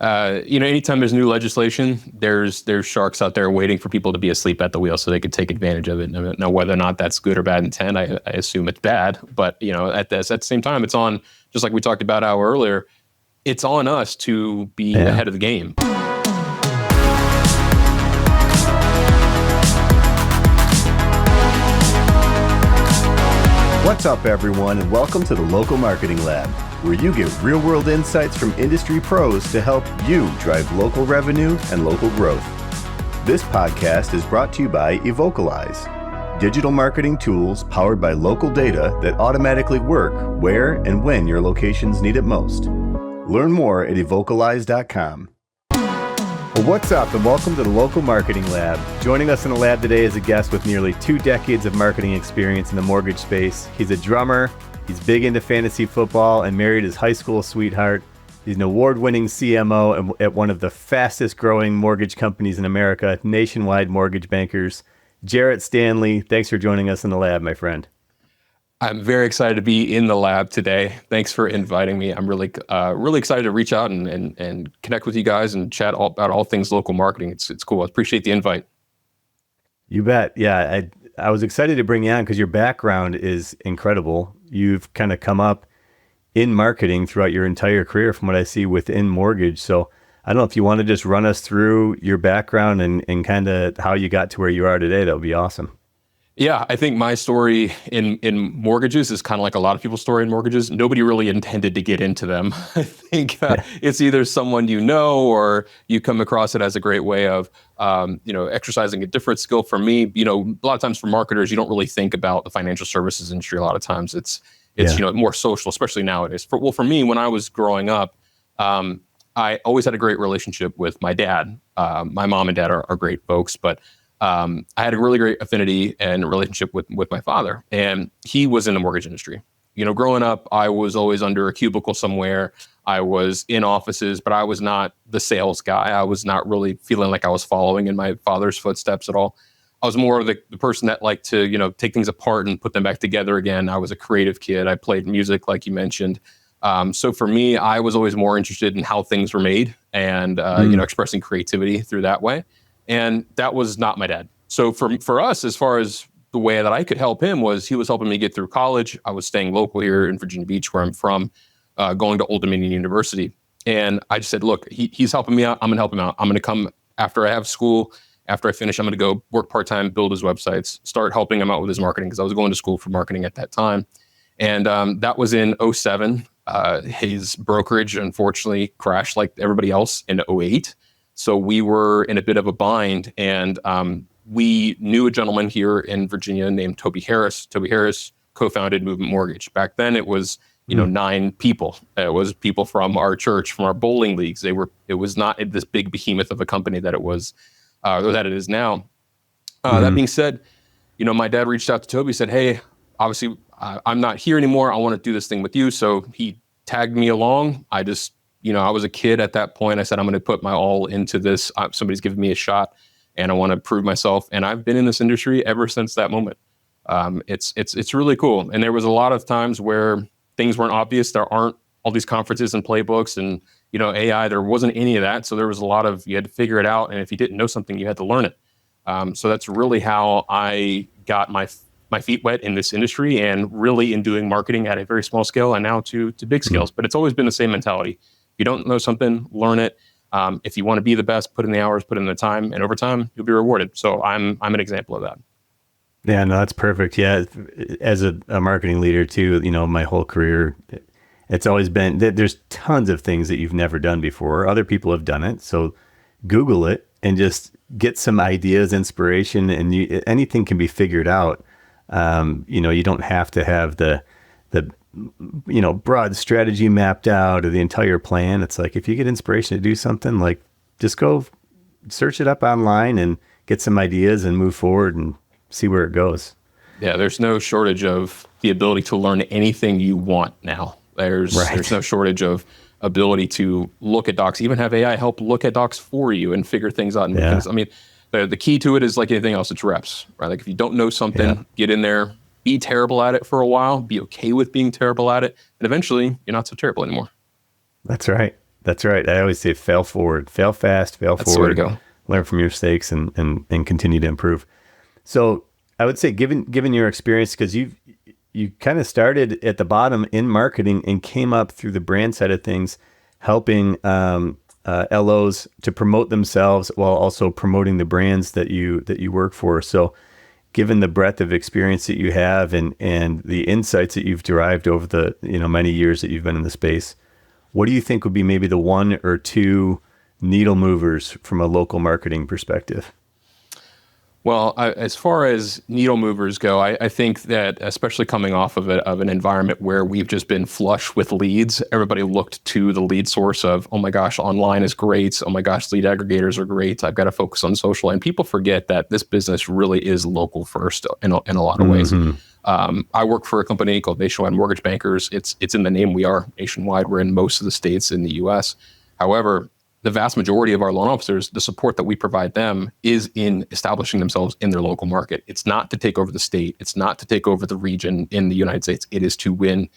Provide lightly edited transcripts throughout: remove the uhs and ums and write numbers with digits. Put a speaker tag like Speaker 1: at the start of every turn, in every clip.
Speaker 1: Anytime there's new legislation, there's sharks out there waiting for people to be asleep at the wheel so they could take advantage of it. Now, whether or not that's good or bad intent, I assume it's bad. But at the same time, it's on, just like we talked about an hour earlier, it's on us to be ahead of the game.
Speaker 2: What's up, everyone, and welcome to the Local Marketing Lab, where you get real-world insights from industry pros to help you drive local revenue and local growth. This podcast is brought to you by Evocalize, digital marketing tools powered by local data that automatically work where and when your locations need it most. Learn more at evocalize.com. Well, what's up, and welcome to the Local Marketing Lab. Joining us in the lab today is a guest with nearly 2 decades of marketing experience in the mortgage space. He's a drummer, he's big into fantasy football, and married his high school sweetheart. He's an award-winning CMO at one of the fastest growing mortgage companies in America, Nationwide Mortgage Bankers. Jarrett Stanley, thanks for joining us in the lab, my friend.
Speaker 1: I'm very excited to be in the lab today. Thanks for inviting me. I'm really excited to reach out and connect with you guys and chat about all things local marketing. It's cool. I appreciate the invite.
Speaker 2: You bet. Yeah, I was excited to bring you on because your background is incredible. You've kind of come up in marketing throughout your entire career from what I see within mortgage. So I don't know if you want to just run us through your background and kind of how you got to where you are today. That would be awesome.
Speaker 1: Yeah, I think my story in mortgages is kind of like a lot of people's story in mortgages. Nobody really intended to get into them. I think it's either someone you know or you come across it as a great way of, exercising a different skill. For me, a lot of times for marketers, you don't really think about the financial services industry. A lot of times it's more social, especially nowadays. For me, when I was growing up, I always had a great relationship with my dad. My mom and dad are great folks, but I had a really great affinity and relationship with my father, and he was in the mortgage industry. Growing up, I was always under a cubicle somewhere. I was in offices, but I was not the sales guy. I was not really feeling like I was following in my father's footsteps at all. I was more of the person that liked to, take things apart and put them back together again. I was a creative kid. I played music, like you mentioned. So for me, I was always more interested in how things were made and, expressing creativity through that way. And that was not my dad. So for us, as far as the way that I could help him was he was helping me get through college. I was staying local here in Virginia Beach, where I'm from, going to Old Dominion University. And I just said, look, he's helping me out. I'm going to help him out. I'm going to come after I have school. After I finish, I'm going to go work part-time, build his websites, start helping him out with his marketing, because I was going to school for marketing at that time. And that was in 2007. His brokerage, unfortunately, crashed like everybody else in 2008. So we were in a bit of a bind, and we knew a gentleman here in Virginia named Toby Harris. Toby Harris co-founded Movement Mortgage. Back then, it was 9 people. It was people from our church, from our bowling leagues. It was not this big behemoth of a company that it was, or that it is now. That being said, my dad reached out to Toby, said, "Hey, obviously I'm not here anymore. I want to do this thing with you." So he tagged me along. I just I was a kid at that point. I said, I'm going to put my all into this. Somebody's giving me a shot, and I want to prove myself. And I've been in this industry ever since that moment. It's really cool. And there was a lot of times where things weren't obvious. There aren't all these conferences and playbooks and, AI. There wasn't any of that. So there was a lot of, you had to figure it out. And if you didn't know something, you had to learn it. So that's really how I got my feet wet in this industry, and really in doing marketing at a very small scale and now to big scales. But it's always been the same mentality. You don't know something, learn it. If you want to be the best, put in the hours, put in the time, and over time, you'll be rewarded. So I'm an example of that.
Speaker 2: Yeah, no, that's perfect. Yeah, as a marketing leader too, my whole career, it's always been, there's tons of things that you've never done before. Other people have done it. So Google it and just get some ideas, inspiration, and anything can be figured out. You don't have to have the broad strategy mapped out or the entire plan. It's like, if you get inspiration to do something, like, just go search it up online and get some ideas and move forward and see where it goes.
Speaker 1: Yeah, there's no shortage of the ability to learn anything you want now. There's no shortage of ability to look at docs, even have AI help look at docs for you and figure things out.
Speaker 2: Yeah.
Speaker 1: I mean, the key to it is like anything else, it's reps, right? Like, if you don't know something, get in there, be terrible at it for a while, be okay with being terrible at it, and eventually you're not so terrible anymore.
Speaker 2: That's right. That's right. I always say fail forward, fail fast, fail
Speaker 1: That's the way to
Speaker 2: forward,
Speaker 1: go.
Speaker 2: learn from your mistakes and continue to improve. So I would say given your experience, because you kind of started at the bottom in marketing and came up through the brand side of things, helping LOs to promote themselves while also promoting the brands that you work for. So given the breadth of experience that you have and the insights that you've derived over the many years that you've been in the space, what do you think would be maybe the one or two needle movers from a local marketing perspective?
Speaker 1: Well, as far as needle movers go, I think that especially coming off of an environment where we've just been flush with leads, everybody looked to the lead source of, oh my gosh, online is great. Oh my gosh, lead aggregators are great. I've got to focus on social. And people forget that this business really is local first in a lot of ways. I work for a company called Nationwide Mortgage Bankers. It's in the name. We are nationwide. We're in most of the states in the U.S. However, the vast majority of our loan officers, the support that we provide them is in establishing themselves in their local market. It's not to take over the state. It's not to take over the region in the United States. It is to win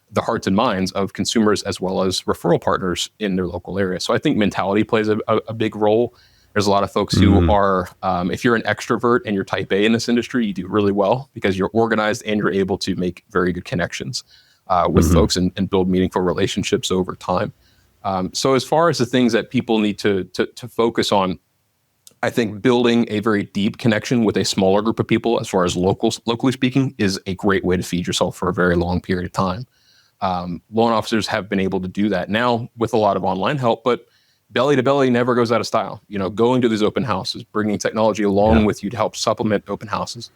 Speaker 1: the hearts and minds of consumers as well as referral partners in their local area. So I think mentality plays a big role. There's a lot of folks who are, if you're an extrovert and you're type A in this industry, you do really well because you're organized and you're able to make very good connections with folks and build meaningful relationships over time. So as far as the things that people need to focus on, I think building a very deep connection with a smaller group of people, as far as locally speaking, is a great way to feed yourself for a very long period of time. Loan officers have been able to do that now with a lot of online help, but belly to belly never goes out of style. Going to these open houses, bringing technology along with you to help supplement open houses,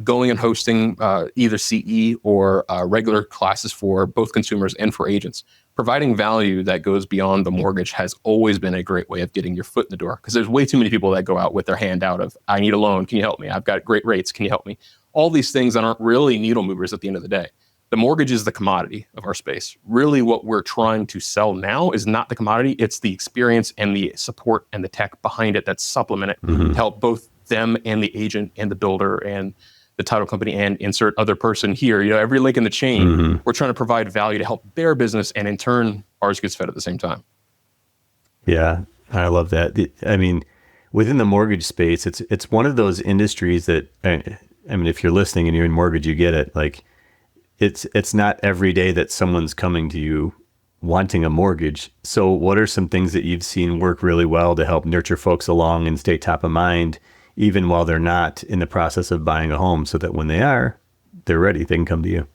Speaker 1: going and hosting either CE or regular classes for both consumers and for agents. Providing value that goes beyond the mortgage has always been a great way of getting your foot in the door, because there's way too many people that go out with their hand out of, I need a loan. Can you help me? I've got great rates. Can you help me? All these things that aren't really needle movers at the end of the day. The mortgage is the commodity of our space. Really what we're trying to sell now is not the commodity. It's the experience and the support and the tech behind it that supplement it to help both them and the agent and the builder and the title company and insert other person here. Every link in the chain, we're trying to provide value to help their business, and in turn, ours gets fed at the same time. Yeah,
Speaker 2: I love that. I mean, within the mortgage space, it's one of those industries that, if you're listening and you're in mortgage, you get it. Like, it's not every day that someone's coming to you wanting a mortgage. So what are some things that you've seen work really well to help nurture folks along and stay top of mind, even while they're not in the process of buying a home, so that when they are, they're ready, they can come to you?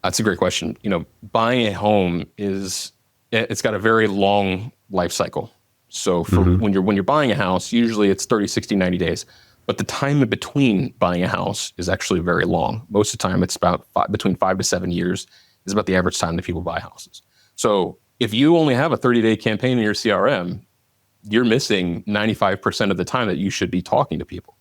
Speaker 1: That's a great question. Buying a home it's got a very long life cycle. So for when you're buying a house, usually it's 30, 60, 90 days. But the time in between buying a house is actually very long. Most of the time, it's about between 5 to 7 years is about the average time that people buy houses. So if you only have a 30-day campaign in your CRM, you're missing 95% of the time that you should be talking to people.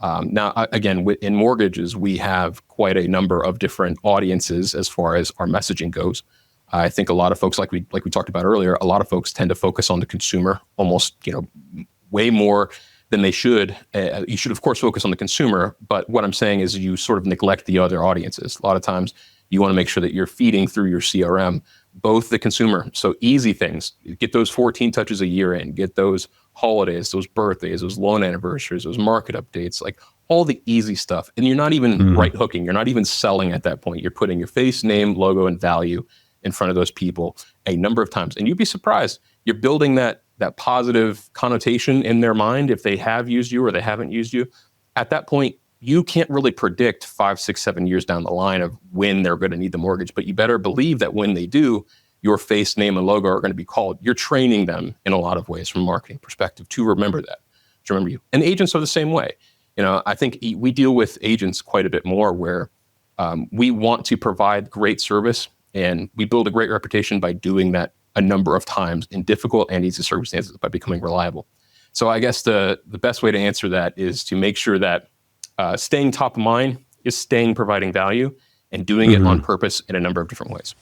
Speaker 1: Now, again, in mortgages, we have quite a number of different audiences as far as our messaging goes. I think a lot of folks, like we talked about earlier, a lot of folks tend to focus on the consumer almost, way more than they should. You should, of course, focus on the consumer. But what I'm saying is you sort of neglect the other audiences. A lot of times you want to make sure that you're feeding through your CRM both the consumer. So easy things, get those 14 touches a year in, get those holidays, those birthdays, those loan anniversaries, those market updates, like all the easy stuff. And you're not even right hooking. You're not even selling at that point. You're putting your face, name, logo, and value in front of those people a number of times. And you'd be surprised. You're building that positive connotation in their mind if they have used you or they haven't used you. At that point, you can't really predict 5, 6, 7 years down the line of when they're going to need the mortgage, but you better believe that when they do, your face, name, and logo are going to be called. You're training them in a lot of ways from a marketing perspective to remember that, to remember you. And agents are the same way. I think we deal with agents quite a bit more where we want to provide great service, and we build a great reputation by doing that a number of times in difficult and easy circumstances by becoming reliable. So I guess the best way to answer that is to make sure that staying top of mind is providing value and doing it on purpose in a number of different ways.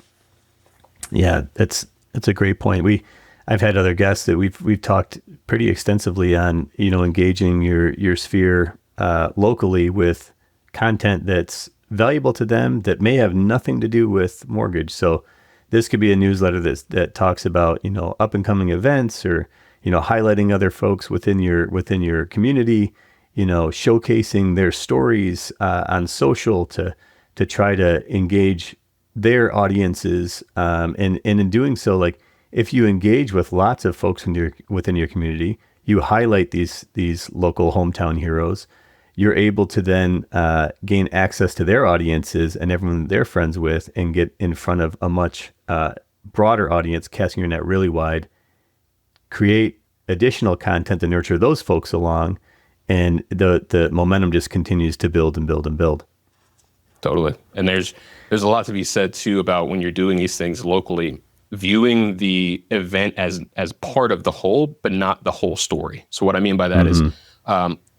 Speaker 1: Yeah, that's a great point. I've had other guests that we've talked pretty extensively on, engaging your sphere locally with content that's valuable to them that may have nothing to do with mortgage. So
Speaker 2: this could be a newsletter that talks about, up and coming events, or, highlighting other folks within your community, showcasing their stories on social to try to engage their audiences. And in doing so, like, if you engage with lots of folks within your community, you highlight these local hometown heroes, you're able to then gain access to their audiences and everyone they're friends with, and get in front of a much broader audience, casting your net really wide, create additional content to nurture those folks along, and the momentum just continues to build and build and build.
Speaker 1: Totally. And there's a lot to be said too about when you're doing these things locally, viewing the event as part of the whole, but not the whole story. So what I mean by that is,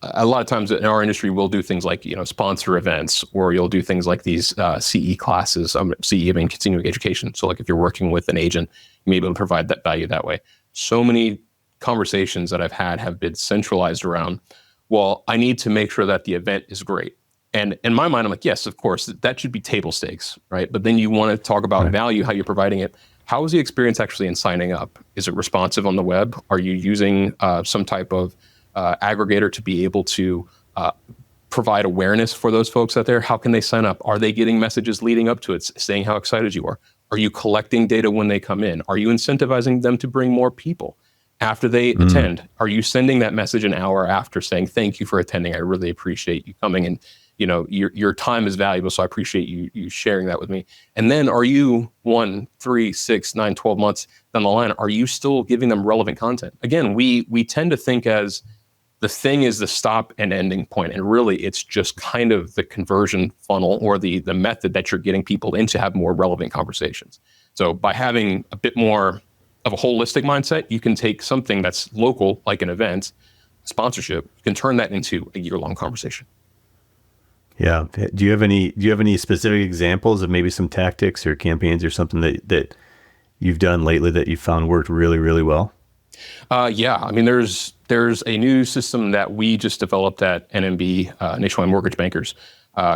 Speaker 1: a lot of times in our industry, we'll do things like, sponsor events, or you'll do things like these CE classes, CE, I mean, continuing education. So like if you're working with an agent, you may be able to provide that value that way. So many conversations that I've had have been centralized around, well, I need to make sure that the event is great. And in my mind, I'm like, yes, of course, that should be table stakes, right? But then you want to talk about value, how you're providing it. How is the experience actually in signing up? Is it responsive on the web? Are you using some type of aggregator to be able to provide awareness for those folks out there? How can they sign up? Are they getting messages leading up to it saying how excited you are? Are you collecting data when they come in? Are you incentivizing them to bring more people after they attend? Are you sending that message an hour after saying, thank you for attending, I really appreciate you coming, and your time is valuable, so I appreciate you sharing that with me. And then are you 1, 3, 6, 9, 12 months down the line, are you still giving them relevant content? Again, we tend to think as the thing is the stop and ending point, and really it's just kind of the conversion funnel, or the method that you're getting people in to have more relevant conversations. So by having a bit more of a holistic mindset, you can take something that's local, like an event, sponsorship, you can turn that into a year-long conversation.
Speaker 2: Yeah. Do you have any specific examples of maybe some tactics or campaigns or something that you've done lately that you found worked really, really well?
Speaker 1: Yeah. I mean, there's a new system that we just developed at NMB, Nationwide Mortgage Bankers,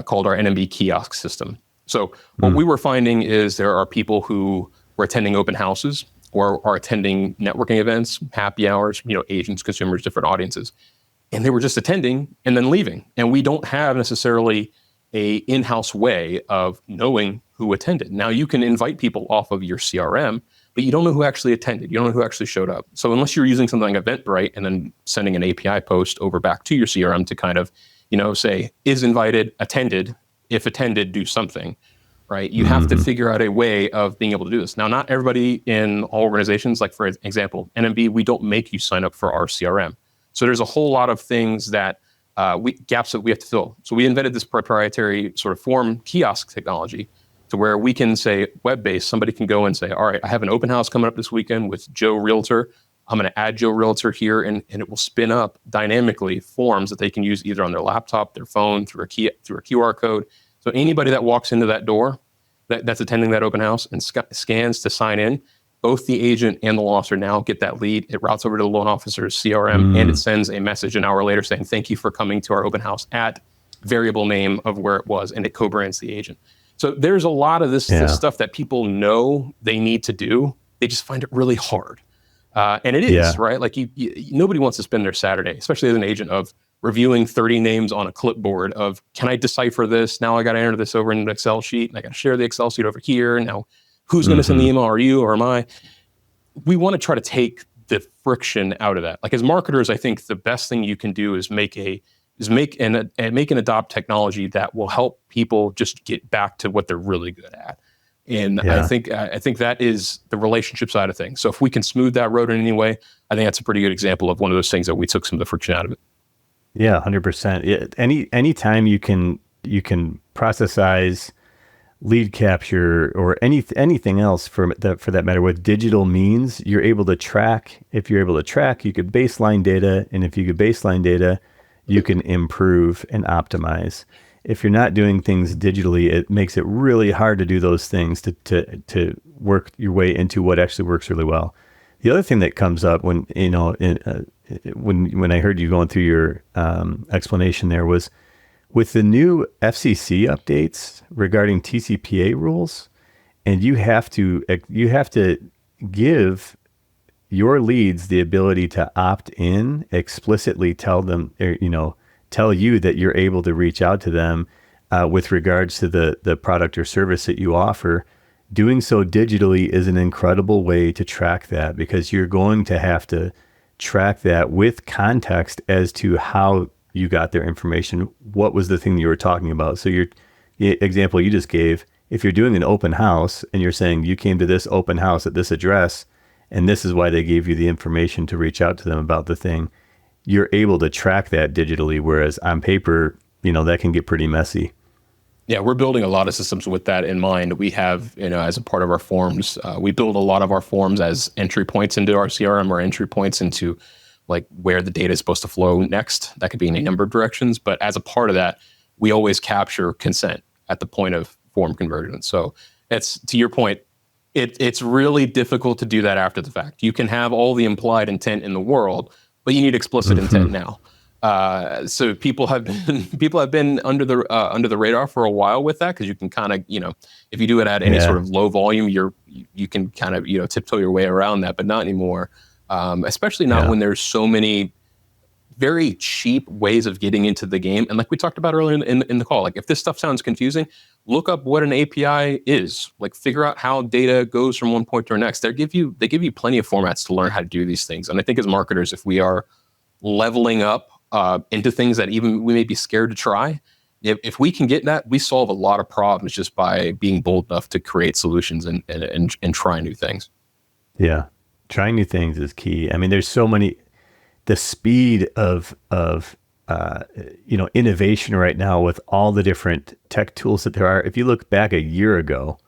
Speaker 1: called our NMB kiosk system. So what we were finding is there are people who were attending open houses or are attending networking events, happy hours, agents, consumers, different audiences. And they were just attending and then leaving. And we don't have necessarily a in-house way of knowing who attended. Now you can invite people off of your CRM, but you don't know who actually attended. You don't know who actually showed up. So unless you're using something like Eventbrite and then sending an API post over back to your CRM to kind of, say, is invited, attended, if attended, do something, right? You have to figure out a way of being able to do this. Now, not everybody in all organizations, like for example, NMB, we don't make you sign up for our CRM. So there's a whole lot of things that gaps that we have to fill. So we invented this proprietary sort of form kiosk technology to where we can say web-based, somebody can go and say, all right, I have an open house coming up this weekend with Joe Realtor. I'm going to add Joe Realtor here, and it will spin up dynamically forms that they can use either on their laptop, their phone, through a QR code. So anybody that walks into that door that's attending that open house and scans to sign in, both the agent and the loan officer now get that lead. It routes over to the loan officer's CRM, and it sends a message an hour later saying, thank you for coming to our open house at variable name of where it was, and it co-brands the agent. So there's a lot of this stuff that people know they need to do. They just find it really hard. And it is, right? Like nobody wants to spend their Saturday, especially as an agent, of reviewing 30 names on a clipboard of, can I decipher this? Now I got to enter this over in an Excel sheet, and I got to share the Excel sheet over here. Now, who's going to send the email? Are you or am I? We want to try to take the friction out of that. Like as marketers, I think the best thing you can do is make and adopt technology that will help people just get back to what they're really good at. And I think that is the relationship side of things. So if we can smooth that road in any way, I think that's a pretty good example of one of those things that we took some of the friction out of it.
Speaker 2: Yeah, 100%. Any time you can processize lead capture or anything else for that matter with digital means, you're able to track. If you're able to track, you could baseline data, and if you could baseline data, you can improve and optimize. If you're not doing things digitally, it makes it really hard to do those things to work your way into what actually works really well. The other thing that comes up when when I heard you going through your explanation there was, with the new FCC updates regarding TCPA rules, And you have to give your leads the ability to opt in, explicitly tell them, or, tell you that you're able to reach out to them with regards to the product or service that you offer. Doing so digitally is an incredible way to track that, because you're going to have to track that with context as to how you got their information. What was the thing that you were talking about? So the example you just gave, if you're doing an open house and you're saying you came to this open house at this address, and this is why they gave you the information to reach out to them about the thing, you're able to track that digitally. Whereas on paper, that can get pretty messy.
Speaker 1: Yeah, we're building a lot of systems with that in mind. We have, as a part of our forms, we build a lot of our forms as entry points into our CRM, or entry points into like where the data is supposed to flow next. That could be in a number of directions. But as a part of that, we always capture consent at the point of form conversion. So it's, to your point, it's really difficult to do that after the fact. You can have all the implied intent in the world, but you need explicit intent now. So people have been under the radar for a while with that, because you can kind of, if you do it at any sort of low volume, you can kind of, tiptoe your way around that, but not anymore. Especially not when there's so many very cheap ways of getting into the game. And like we talked about earlier in the call, like if this stuff sounds confusing, look up what an API is. Like figure out how data goes from one point to the next. They give you plenty of formats to learn how to do these things. And I think as marketers, if we are leveling up into things that even we may be scared to try, if we can get that, we solve a lot of problems just by being bold enough to create solutions and try new things.
Speaker 2: Yeah, trying new things is key. I mean, there's so many. The speed of innovation right now with all the different tech tools that there are. If you look back a year ago,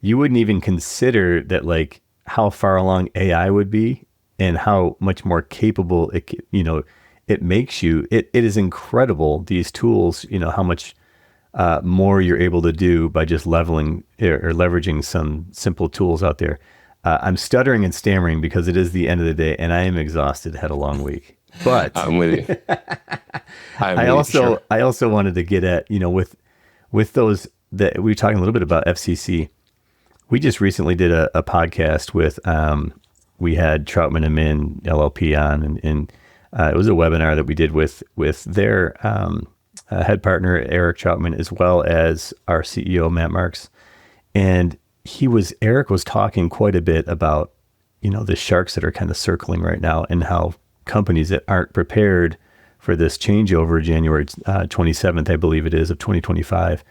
Speaker 2: you wouldn't even consider that, like, how far along AI would be and how much more capable it makes you. It is incredible, these tools, how much more you're able to do by just leveling or leveraging some simple tools out there. I'm stuttering and stammering because it is the end of the day and I am exhausted, had a long week. But
Speaker 1: I'm with you.
Speaker 2: I also wanted to get at, with those that we were talking a little bit about FCC. We just recently did a podcast with, we had Troutman and Min LLP on, and it was a webinar that we did with their head partner, Eric Troutman, as well as our CEO, Matt Marks. And Eric was talking quite a bit about, the sharks that are kind of circling right now, and how companies that aren't prepared for this changeover January 27th, I believe it is, of 2025,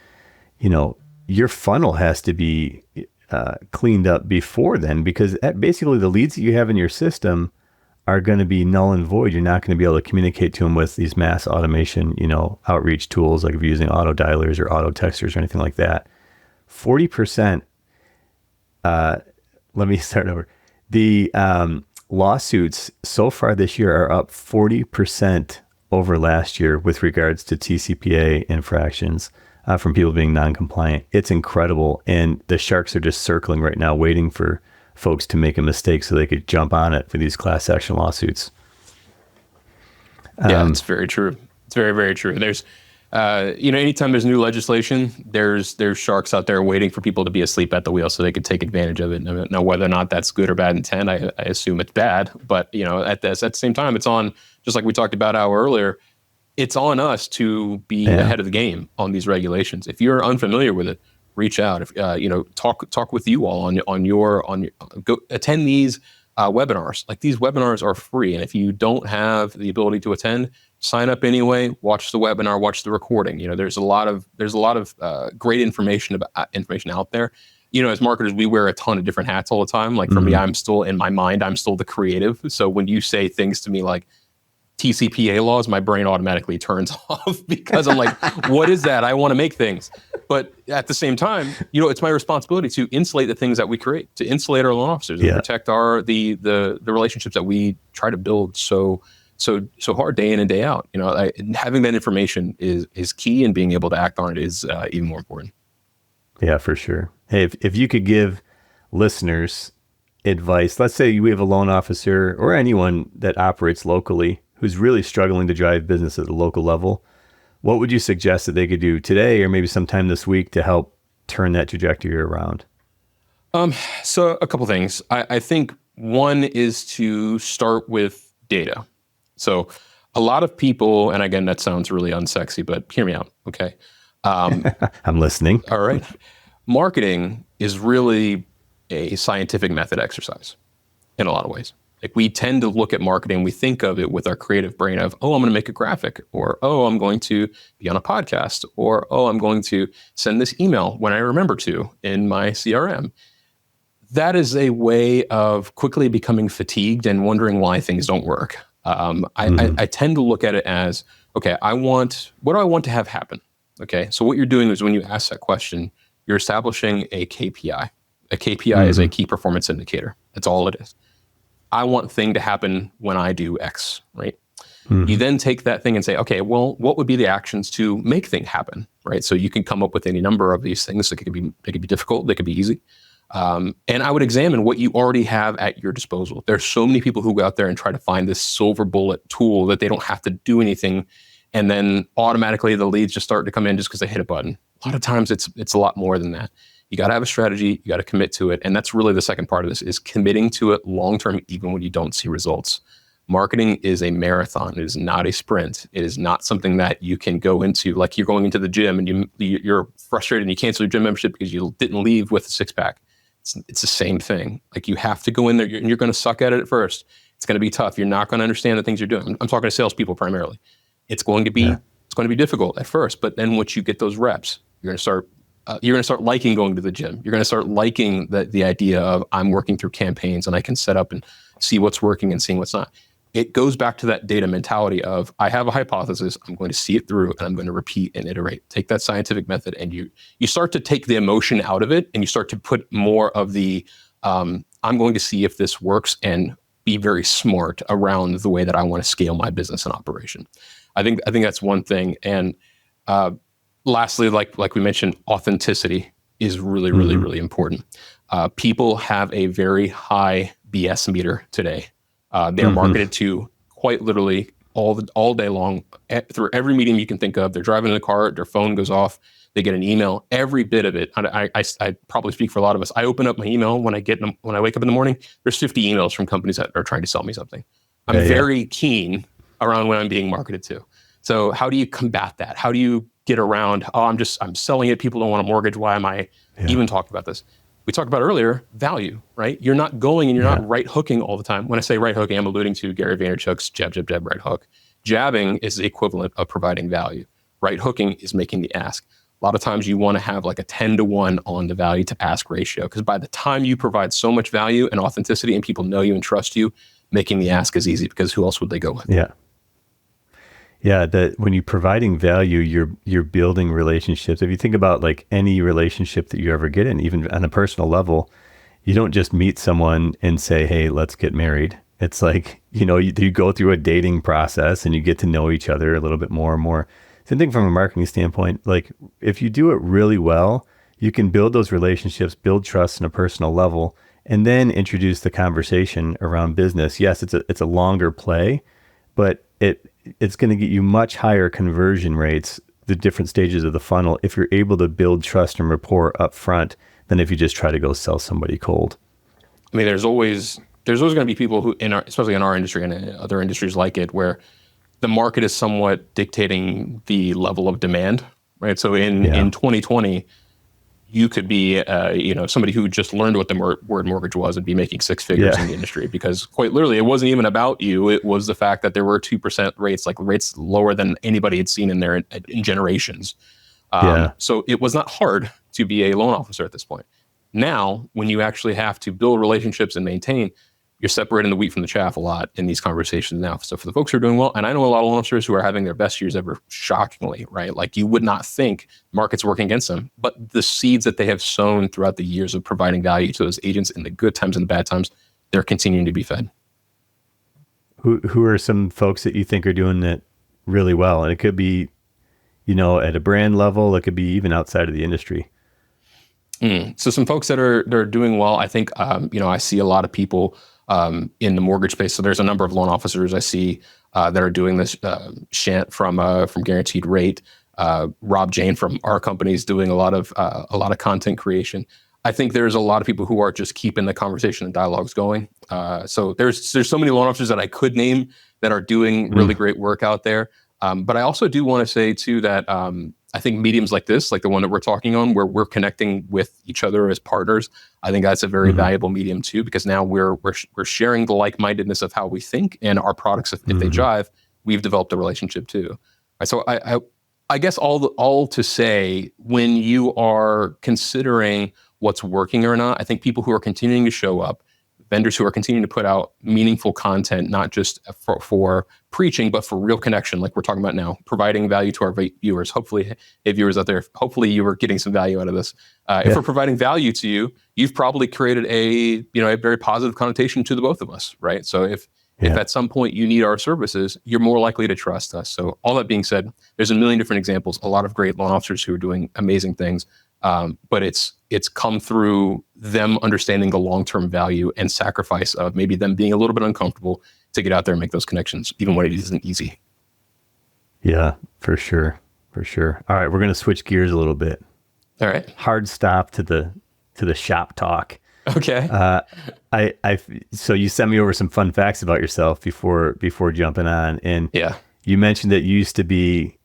Speaker 2: your funnel has to be cleaned up before then, because basically the leads that you have in your system are going to be null and void. You're not going to be able to communicate to them with these mass automation, outreach tools, like if you're using auto dialers or auto texters or anything like that. 40%. Let me start over. The lawsuits so far this year are up 40% over last year with regards to TCPA infractions from people being non-compliant. It's incredible. And the sharks are just circling right now, waiting for folks to make a mistake so they could jump on it for these class action lawsuits.
Speaker 1: Yeah, it's very true. It's very, very true. There's, anytime there's new legislation, there's sharks out there waiting for people to be asleep at the wheel so they could take advantage of it. Now, whether or not that's good or bad intent, I assume it's bad. But, at the same time, it's on, just like we talked about an hour earlier, it's on us to be ahead of the game on these regulations. If you're unfamiliar with it, reach out. If talk with you all go attend these webinars. Like, these webinars are free, and if you don't have the ability to attend, sign up anyway. Watch the webinar. Watch the recording. There's a lot of great information out there. As marketers, we wear a ton of different hats all the time. Like, for me, I'm still in my mind, I'm still the creative. So when you say things to me like TCPA laws, my brain automatically turns off because I'm like, what is that? I want to make things. But at the same time, it's my responsibility to insulate the things that we create, to insulate our loan officers, and protect the relationships that we try to build so hard day in and day out. Having that information is key, and being able to act on it is even more important.
Speaker 2: Yeah, for sure. Hey, if you could give listeners advice, let's say we have a loan officer or anyone that operates locally who's really struggling to drive business at the local level, what would you suggest that they could do today or maybe sometime this week to help turn that trajectory around?
Speaker 1: So a couple things. I think one is to start with data. So a lot of people, and again, that sounds really unsexy, but hear me out, okay?
Speaker 2: I'm listening.
Speaker 1: All right. Marketing is really a scientific method exercise in a lot of ways. Like we tend to look at marketing, we think of it with our creative brain of, oh, I'm going to make a graphic, or, oh, I'm going to be on a podcast, or, oh, I'm going to send this email when I remember to in my CRM. That is a way of quickly becoming fatigued and wondering why things don't work. I tend to look at it as, okay, what do I want to have happen? Okay, so what you're doing is when you ask that question, you're establishing a KPI. A KPI is a key performance indicator. That's all it is. I want thing to happen when I do X, right? You then take that thing and say, okay, well, what would be the actions to make thing happen, right? So you can come up with any number of these things. They could be difficult, they could be easy. And I would examine what you already have at your disposal. There's so many people who go out there and try to find this silver bullet tool that they don't have to do anything, and then automatically the leads just start to come in just because they hit a button. A lot of times it's a lot more than that. You got to have a strategy, you got to commit to it, and that's really the second part of this, is committing to it long-term even when you don't see results. Marketing is a marathon. It is not a sprint. It is not something that you can go into like you're going into the gym and you're frustrated and you cancel your gym membership because you didn't leave with a six-pack. It's the same thing. Like you have to go in there and you're going to suck at it at first. It's going to be tough. You're not going to understand the things you're doing. I'm talking to salespeople primarily. It's going to be difficult at first, but then once you get those reps, you're going to start liking going to the gym. You're going to start liking the idea of I'm working through campaigns and I can set up and see what's working and seeing what's not. It goes back to that data mentality of I have a hypothesis, I'm going to see it through and I'm going to repeat and iterate. Take that scientific method and you start to take the emotion out of it and you start to put more of the I'm going to see if this works and be very smart around the way that I want to scale my business and operation. I think that's one thing. And lastly, like we mentioned, authenticity is really, really, really important. People have a very high BS meter today. They are marketed to quite literally all day long through every medium you can think of. They're driving in the car, their phone goes off, they get an email, every bit of it. I probably speak for a lot of us. I open up my email when I wake up in the morning. There's 50 emails from companies that are trying to sell me something. I'm very keen around when I'm being marketed to. So how do you combat that? How do you get around, I'm selling it, people don't want a mortgage, why am I even talking about this? We talked about earlier, value, right? You're not going and you're not right hooking all the time. When I say right hooking, I'm alluding to Gary Vaynerchuk's jab, jab, jab, right hook. Jabbing is the equivalent of providing value. Right hooking is making the ask. A lot of times you want to have like a 10-to-1 on the value to ask ratio, because by the time you provide so much value and authenticity and people know you and trust you, making the ask is easy because who else would they go with?
Speaker 2: Yeah, that when you're providing value, you're building relationships. If you think about like any relationship that you ever get in, even on a personal level, you don't just meet someone and say, hey, let's get married. It's like, you go through a dating process and you get to know each other a little bit more and more. Same thing from a marketing standpoint. Like if you do it really well, you can build those relationships, build trust on a personal level, and then introduce the conversation around business. Yes, it's a longer play, but it's going to get you much higher conversion rates, the different stages of the funnel, if you're able to build trust and rapport up front than if you just try to go sell somebody cold.
Speaker 1: I mean, there's always going to be people who, especially in our industry and other industries like it, where the market is somewhat dictating the level of demand, right? So in 2020, you could be, somebody who just learned what the word mortgage was and be making six figures in the industry, because quite literally, it wasn't even about you. It was the fact that there were 2% rates, like rates lower than anybody had seen in generations. So it was not hard to be a loan officer at this point. Now, when you actually have to build relationships and maintain, you're separating the wheat from the chaff a lot in these conversations now. So for the folks who are doing well, and I know a lot of loan officers who are having their best years ever, shockingly, right? Like you would not think market's working against them, but the seeds that they have sown throughout the years of providing value to those agents in the good times and the bad times, they're continuing to be fed.
Speaker 2: Who are some folks that you think are doing it really well? And it could be, at a brand level, it could be even outside of the industry.
Speaker 1: So some folks that are doing well, I think, I see a lot of people in the mortgage space. So there's a number of loan officers I see that are doing this. Shant from Guaranteed Rate, Rob Jane from our company is doing a lot of content creation. I think there's a lot of people who are just keeping the conversation and dialogues going. So there's so many loan officers that I could name that are doing really great work out there. But I also do want to say too that I think mediums like this, like the one that we're talking on, where we're connecting with each other as partners, I think that's a very valuable medium too, because now we're sharing the like-mindedness of how we think, and our products, if they jive, we've developed a relationship too. So I guess all to say, when you are considering what's working or not, I think people who are continuing to show up, vendors who are continuing to put out meaningful content, not just for preaching, but for real connection, like we're talking about now, providing value to our viewers. Hopefully, hey, viewers out there, hopefully you are getting some value out of this. If we're providing value to you, you've probably created a very positive connotation to the both of us, right? So if at some point you need our services, you're more likely to trust us. So all that being said, there's a million different examples, a lot of great loan officers who are doing amazing things. But it's come through them understanding the long-term value and sacrifice of maybe them being a little bit uncomfortable to get out there and make those connections, even when it isn't easy. Yeah, for sure. For sure. All right. We're going to switch gears a little bit. All right. Hard stop to the shop talk. Okay. So you sent me over some fun facts about yourself before jumping on. And you mentioned that you used to be,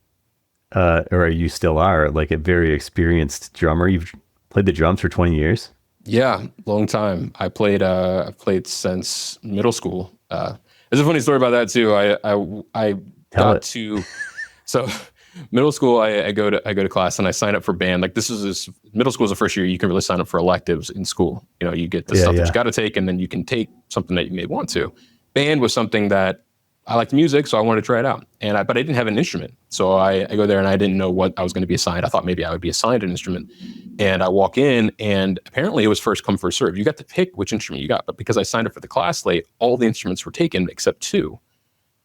Speaker 1: or you still are, like a very experienced drummer. You've played the drums for 20 years. Yeah, long time. I've played since middle school. There's a funny story about that too. I got to, so middle school, I go to class and I sign up for band. Like middle school is the first year you can really sign up for electives in school. You get the stuff that you got to take, and then you can take something that you may want to. Band was something that I liked music, so I wanted to try it out. But I didn't have an instrument. So I go there and I didn't know what I was going to be assigned. I thought maybe I would be assigned an instrument. And I walk in, and apparently it was first come, first serve. You got to pick which instrument you got. But because I signed up for the class late, all the instruments were taken except two.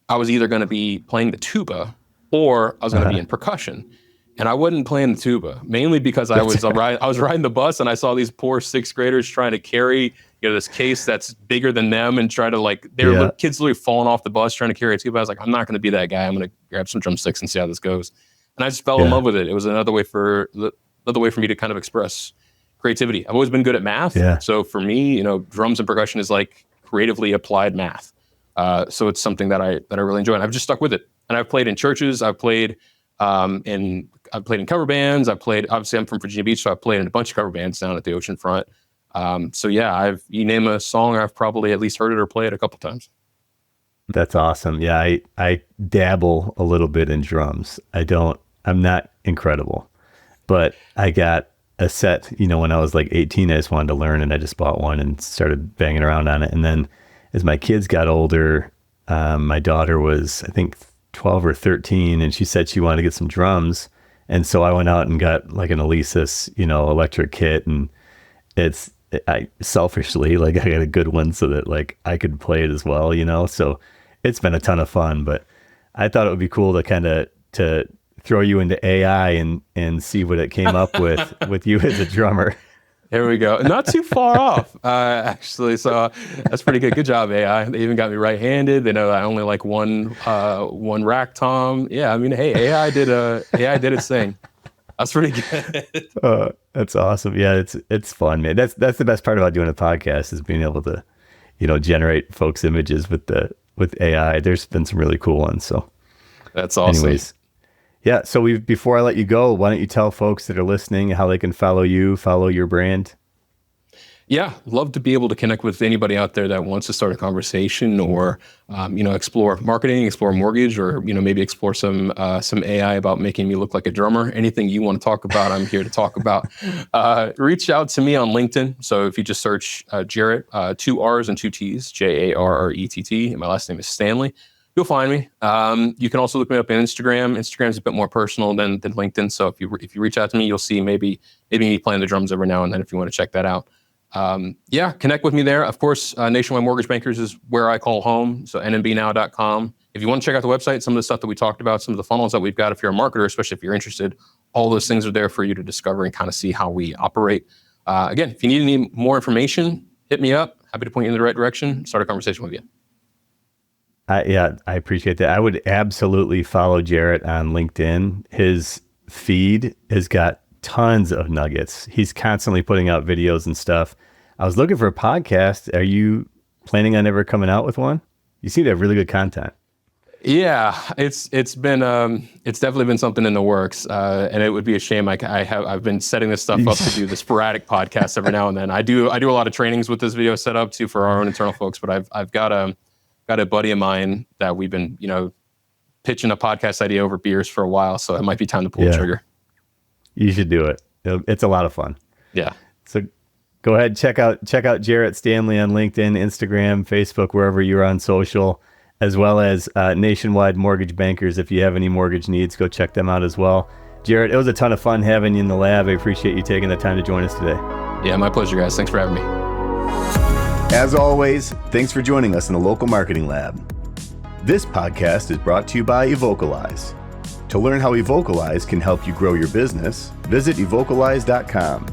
Speaker 1: I was either going to be playing the tuba or I was going to be in percussion. And I wasn't playing the tuba, mainly because I was riding the bus and I saw these poor sixth graders trying to carry this case that's bigger than them and try to kids literally falling off the bus trying to carry a tuba. I was like, I'm not going to be that guy. I'm going to grab some drumsticks and see how this goes. And I just fell in love with it. It was another way for me to kind of express creativity. I've always been good at math. Yeah. So for me, drums and percussion is like creatively applied math. So it's something that I really enjoy, and I've just stuck with it. And I've played in churches. I've played in cover bands. Obviously I'm from Virginia Beach, so I've played in a bunch of cover bands down at the ocean front. You name a song, I've probably at least heard it or played it a couple times. That's awesome. Yeah, I dabble a little bit in drums. I'm not incredible, but I got a set, when I was like 18, I just wanted to learn, and I just bought one and started banging around on it. And then as my kids got older, my daughter was, I think, 12 or 13, and she said she wanted to get some drums. And so I went out and got like an Alesis, electric kit, and I selfishly, I got a good one so that I could play it as well, so it's been a ton of fun. But I thought it would be cool to throw you into AI and see what it came up with you as a drummer. There we go. Not too far off, actually. So that's pretty good. Good job, AI. They even got me right-handed. They know I only like one rack tom. Yeah, I mean, hey, AI did its thing. That's pretty good. That's awesome. Yeah, it's fun, man. That's the best part about doing a podcast, is being able to, generate folks' images with AI. There's been some really cool ones. So that's awesome. Anyways. Yeah. So before I let you go, why don't you tell folks that are listening how they can follow your brand? Yeah, love to be able to connect with anybody out there that wants to start a conversation, or explore marketing, explore mortgage, or maybe explore some AI about making me look like a drummer. Anything you want to talk about, I'm here to talk about. Reach out to me on LinkedIn. So if you just search Jarrett, 2 R's and 2 T's, Jarrett, and my last name is Stanley, you'll find me. You can also look me up on Instagram. Instagram's a bit more personal than LinkedIn. So if you reach out to me, you'll see maybe me playing the drums every now and then if you want to check that out. Connect with me there. Of course, Nationwide Mortgage Bankers is where I call home. So nmbnow.com. If you want to check out the website, some of the stuff that we talked about, some of the funnels that we've got, if you're a marketer, especially if you're interested, all those things are there for you to discover and kind of see how we operate. Again, if you need any more information, hit me up. Happy to point you in the right direction. Start a conversation with you. I appreciate that. I would absolutely follow Jarrett on LinkedIn. His feed has got
Speaker 2: tons of nuggets. He's constantly putting out videos and stuff. I was looking for a podcast. Are you planning on ever coming out with one? You seem to have really good content.
Speaker 1: Yeah, it's definitely been something in the works, and it would be a shame. I've been setting this stuff up to do the sporadic podcasts every now and then. I do a lot of trainings with this video setup too for our own internal folks. But I've got a buddy of mine that we've been pitching a podcast idea over beers for a while, so it might be time to pull the trigger.
Speaker 2: You should do it. It's a lot of fun.
Speaker 1: Yeah.
Speaker 2: So go ahead, check out Jarrett Stanley on LinkedIn, Instagram, Facebook, wherever you're on social, as well as Nationwide Mortgage Bankers. If you have any mortgage needs, go check them out as well. Jarrett, it was a ton of fun having you in the lab. I appreciate you taking the time to join us today.
Speaker 1: Yeah, my pleasure, guys. Thanks for having me.
Speaker 2: As always, thanks for joining us in the Local Marketing Lab. This podcast is brought to you by Evocalize. To learn how Evocalize can help you grow your business, visit evocalize.com.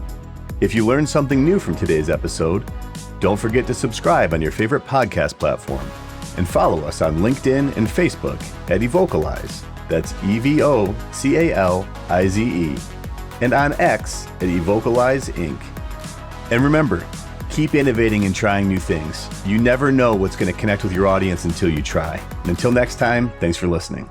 Speaker 2: If you learned something new from today's episode, don't forget to subscribe on your favorite podcast platform and follow us on LinkedIn and Facebook at Evocalize. That's EVOCALIZE. And on X at Evocalize Inc. And remember, keep innovating and trying new things. You never know what's going to connect with your audience until you try. And until next time, thanks for listening.